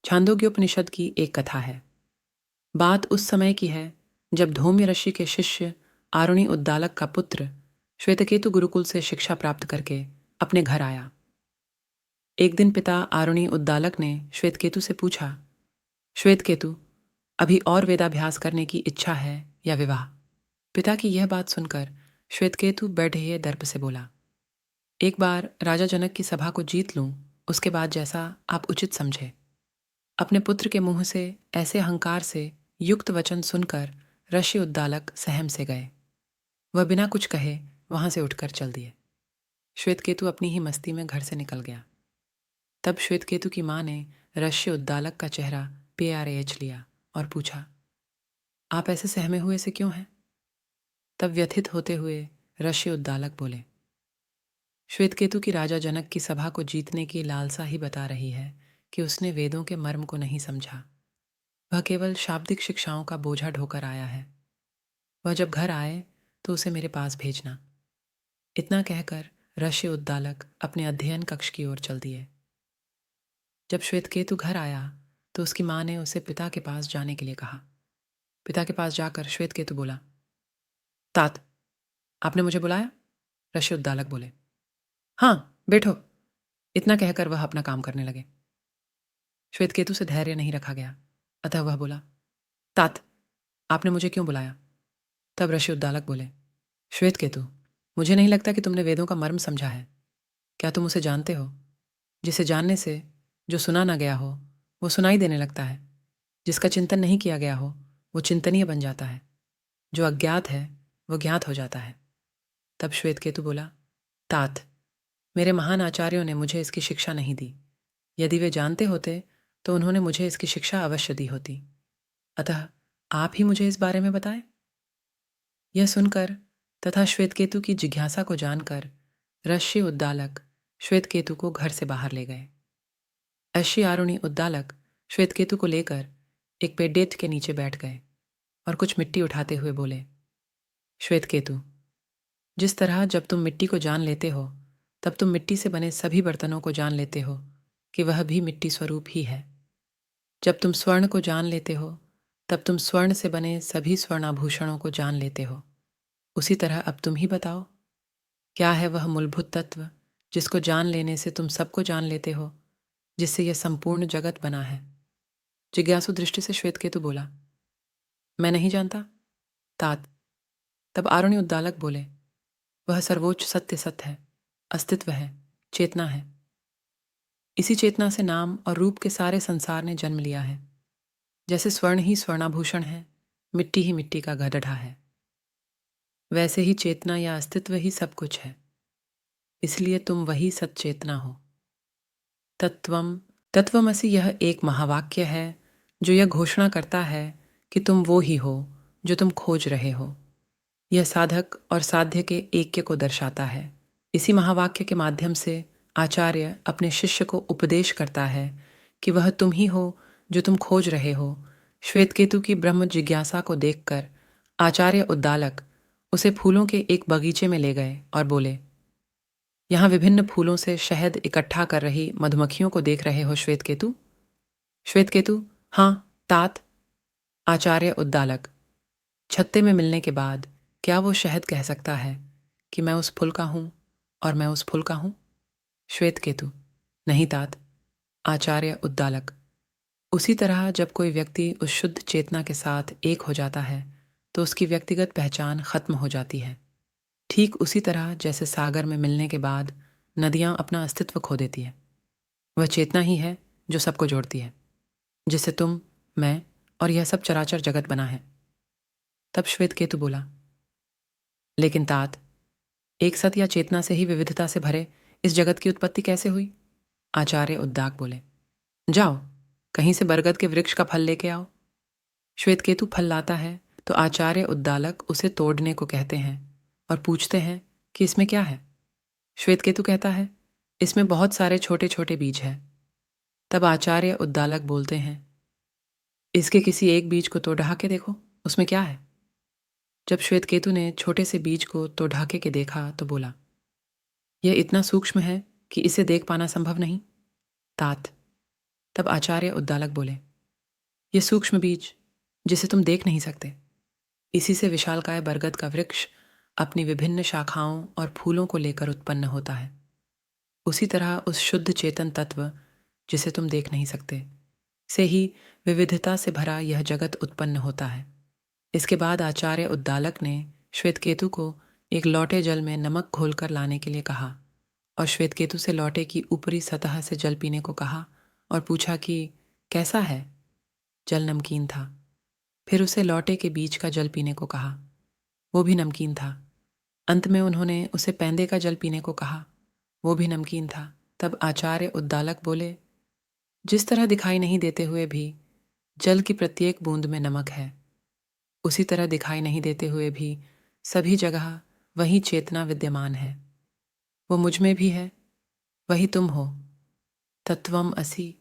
छांदोग्योपनिषद की एक कथा है। बात उस समय की है जब धौम्य ऋषि के शिष्य आरुणि उद्दालक का पुत्र श्वेतकेतु गुरुकुल से शिक्षा प्राप्त करके अपने घर आया। एक दिन पिता आरुणि उद्दालक ने श्वेतकेतु से पूछा, श्वेतकेतु, अभी और वेदाभ्यास करने की इच्छा है या विवाह? पिता की यह बात सुनकर श्वेतकेतु बैठे दर्प से बोला, एक बार राजा जनक की सभा को जीत लूं, उसके बाद जैसा आप उचित समझे। अपने पुत्र के मुंह से ऐसे अहंकार से युक्त वचन सुनकर ऋषि उद्दालक सहम से गए। वह बिना कुछ कहे वहां से उठकर चल दिए। श्वेतकेतु अपनी ही मस्ती में घर से निकल गया। तब श्वेतकेतु की मां ने ऋषि उद्दालक का चेहरा पेच लिया और पूछा, आप ऐसे सहमे हुए से क्यों हैं? तब व्यथित होते हुए ऋषि उद्दालक बोले, श्वेतकेतु की राजा जनक की सभा को जीतने की लालसा ही बता रही है कि उसने वेदों के मर्म को नहीं समझा। वह केवल शाब्दिक शिक्षाओं का बोझा ढोकर आया है। वह जब घर आए तो उसे मेरे पास भेजना। इतना कहकर ऋषि उद्दालक अपने अध्ययन कक्ष की ओर चल दिए। जब श्वेतकेतु घर आया तो उसकी मां ने उसे पिता के पास जाने के लिए कहा। पिता के पास जाकर श्वेतकेतु बोला, तात, आपने मुझे बुलाया? ऋषि उद्दालक बोले, हाँ, बैठो। इतना कहकर वह अपना काम करने लगे। श्वेतकेतु से धैर्य नहीं रखा गया, अतः वह बोला, तात, आपने मुझे क्यों बुलाया? तब ऋषि उद्दालक बोले, श्वेतकेतु, मुझे नहीं लगता कि तुमने वेदों का मर्म समझा है। क्या तुम उसे जानते हो? जिसे जानने से जो सुना ना गया हो वो सुनाई देने लगता है। जिसका चिंतन नहीं किया गया हो वो चिंतनीय बन जाता है। जो अज्ञात है वो ज्ञात हो जाता है। तब श्वेतकेतु बोला, तात, मेरे महान आचार्यों ने मुझे इसकी शिक्षा नहीं दी। यदि वे जानते होते तो उन्होंने मुझे इसकी शिक्षा अवश्य दी होती। अतः आप ही मुझे इस बारे में बताएं। यह सुनकर तथा श्वेतकेतु की जिज्ञासा को जानकर ऋषि उद्दालक श्वेतकेतु को घर से बाहर ले गए। ऋषि आरुणि उद्दालक श्वेतकेतु को लेकर एक पेड़ेट के नीचे बैठ गए और कुछ मिट्टी उठाते हुए बोले, श्वेतकेतु, जिस तरह जब तुम मिट्टी को जान लेते हो तब तुम मिट्टी से बने सभी बर्तनों को जान लेते हो कि वह भी मिट्टी स्वरूप ही है। जब तुम स्वर्ण को जान लेते हो तब तुम स्वर्ण से बने सभी स्वर्णाभूषणों को जान लेते हो। उसी तरह अब तुम ही बताओ, क्या है वह मूलभूत तत्व जिसको जान लेने से तुम सबको जान लेते हो, जिससे यह संपूर्ण जगत बना है? जिज्ञासु दृष्टि से श्वेतकेतु बोला, मैं नहीं जानता, तात। तब आरुणि उद्दालक बोले, वह सर्वोच्च सत्य सत्य है, अस्तित्व है, चेतना है। इसी चेतना से नाम और रूप के सारे संसार ने जन्म लिया है। जैसे स्वर्ण ही स्वर्णाभूषण है, मिट्टी ही मिट्टी का गढ़ा है, वैसे ही चेतना या अस्तित्व ही सब कुछ है। इसलिए तुम वही सच्चेतना हो। तत्वम तत्वमसि यह एक महावाक्य है जो यह घोषणा करता है कि तुम वो ही हो जो तुम खोज रहे हो। यह साधक और साध्य के ऐक्य को दर्शाता है। इसी महावाक्य के माध्यम से आचार्य अपने शिष्य को उपदेश करता है कि वह तुम ही हो जो तुम खोज रहे हो। श्वेतकेतु की ब्रह्म जिज्ञासा को देखकर आचार्य उद्दालक उसे फूलों के एक बगीचे में ले गए और बोले, यहाँ विभिन्न फूलों से शहद इकट्ठा कर रही मधुमक्खियों को देख रहे हो श्वेतकेतु? श्वेतकेतु, हाँ, तात। आचार्य उद्दालक, छत्ते में मिलने के बाद क्या वो शहद कह सकता है कि मैं उस फूल का हूं और मैं उस फूल का हूं? श्वेतकेतु, नहीं तात। आचार्य उद्दालक, उसी तरह जब कोई व्यक्ति उस शुद्ध चेतना के साथ एक हो जाता है तो उसकी व्यक्तिगत पहचान खत्म हो जाती है। ठीक उसी तरह जैसे सागर में मिलने के बाद नदियां अपना अस्तित्व खो देती है। वह चेतना ही है जो सबको जोड़ती है, जिससे तुम, मैं और यह सब चराचर जगत बना है। तब श्वेतकेतु बोला, लेकिन तात, एक सत या चेतना से ही विविधता से भरे इस जगत की उत्पत्ति कैसे हुई? आचार्य उद्दालक बोले, जाओ, कहीं से बरगद के वृक्ष का फल लेके आओ। श्वेतकेतु फल लाता है तो आचार्य उद्दालक उसे तोड़ने को कहते हैं और पूछते हैं कि इसमें क्या है? श्वेतकेतु कहता है, इसमें बहुत सारे छोटे छोटे बीज हैं। तब आचार्य उद्दालक बोलते हैं, इसके किसी एक बीज को तो ढहा के देखो, उसमें क्या है? जब श्वेतकेतु ने छोटे से बीज को तो ढाके के देखा तो बोला, यह इतना सूक्ष्म है कि इसे देख पाना संभव नहीं, तात। तब आचार्य उद्दालक बोले, ये सूक्ष्म बीज जिसे तुम देख नहीं सकते, इसी से विशालकाय बरगद का वृक्ष अपनी विभिन्न शाखाओं और फूलों को लेकर उत्पन्न होता है। उसी तरह उस शुद्ध चेतन तत्व जिसे तुम देख नहीं सकते से ही विविधता से भरा यह जगत उत्पन्न होता है। इसके बाद आचार्य उद्दालक ने श्वेतकेतु को एक लौटे जल में नमक घोलकर लाने के लिए कहा और श्वेतकेतु से लौटे की ऊपरी सतह से जल पीने को कहा और पूछा कि कैसा है। जल नमकीन था। फिर उसे लौटे के बीच का जल पीने को कहा, वो भी नमकीन था। अंत में उन्होंने उसे पैंदे का जल पीने को कहा, वो भी नमकीन था। तब आचार्य उद्दालक बोले, जिस तरह दिखाई नहीं देते हुए भी जल की प्रत्येक बूंद में नमक है, उसी तरह दिखाई नहीं देते हुए भी सभी जगह वही चेतना विद्यमान है। वो मुझ में भी है, वही तुम हो। तत्वम असि